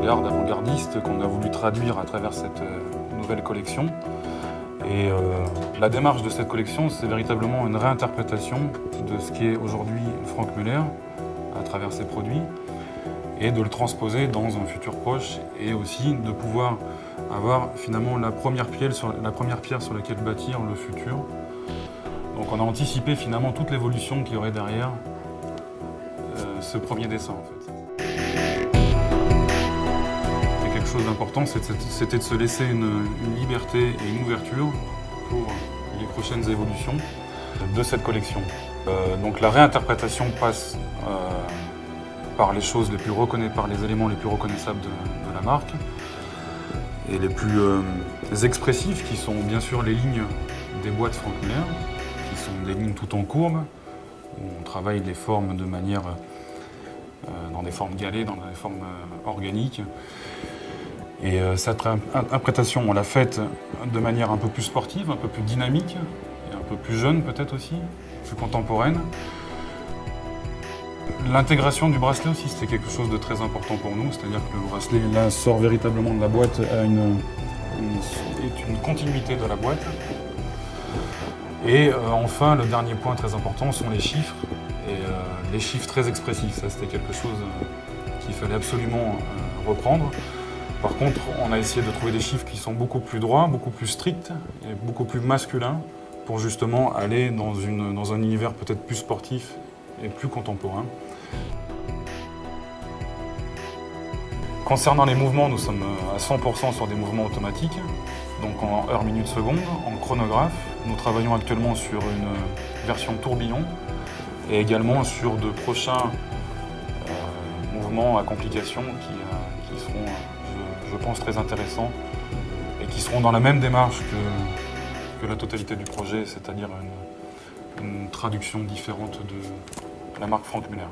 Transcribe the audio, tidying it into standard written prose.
l'avant-garde, avant-gardiste qu'on a voulu traduire à travers cette nouvelle collection. Et la démarche de cette collection, c'est véritablement une réinterprétation de ce qu'est aujourd'hui Franck Muller à travers ses produits et de le transposer dans un futur proche et aussi de pouvoir avoir finalement la première pierre sur laquelle bâtir le futur. Donc on a anticipé finalement toute l'évolution qu'il y aurait derrière ce premier dessin en fait. Et quelque chose d'important, c'était de se laisser une liberté et une ouverture pour les prochaines évolutions de cette collection. Donc la réinterprétation passe par les choses les plus par les éléments les plus reconnaissables de la marque et les plus expressifs qui sont bien sûr les lignes des boîtes Franck Muller, qui sont des lignes tout en courbe, où on travaille les formes de manière dans des formes galées, dans des formes organiques. Et cette interprétation, on l'a faite de manière un peu plus sportive, un peu plus dynamique, et un peu plus jeune peut-être aussi, plus contemporaine. L'intégration du bracelet aussi, c'était quelque chose de très important pour nous, c'est-à-dire que le bracelet là sort véritablement de la boîte, est une continuité de la boîte. Et enfin, le dernier point très important sont les chiffres, et les chiffres très expressifs. Ça, c'était quelque chose qu'il fallait absolument reprendre. Par contre, on a essayé de trouver des chiffres qui sont beaucoup plus droits, beaucoup plus stricts et beaucoup plus masculins pour justement aller dans un univers peut-être plus sportif et plus contemporain. Concernant les mouvements, nous sommes à 100% sur des mouvements automatiques, donc en heure, minute, seconde, en chronographe. Nous travaillons actuellement sur une version tourbillon et également sur de prochains mouvements à complications qui seront, je pense, très intéressants et qui seront dans la même démarche que la totalité du projet, c'est-à-dire une traduction différente de la marque Franck Muller.